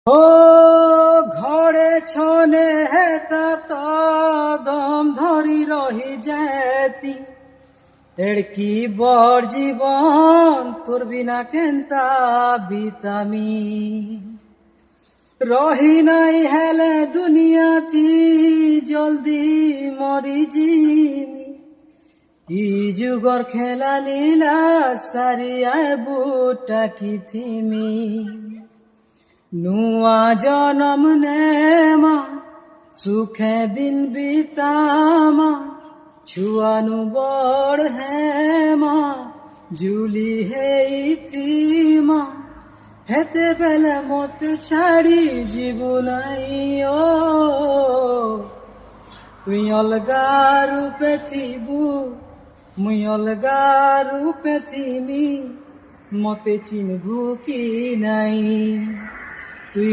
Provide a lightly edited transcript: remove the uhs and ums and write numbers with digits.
ও ঘরে ছনে হেতা তো দম ধরি রহি যেতি এড়কি বর জীবন তোর বিনা কেন্তা বিতামি রহি নাই হেলে দুনিয়া থি জলদি মরি জিমি ই যুগর খেলা লীলা সারিয়ায় বুটা কি থিমি নুয়া জনম নেমা সুখে দিন বিতামা ছুয়ানু বড় হেমা জুলি হেইথিমা হেতে বেলে মতে ছাড়ি জীবনাই ও তুই অলগা রূপে থিবু মুই অলগা রূপে থিমি মতে চিনভু কি নাই।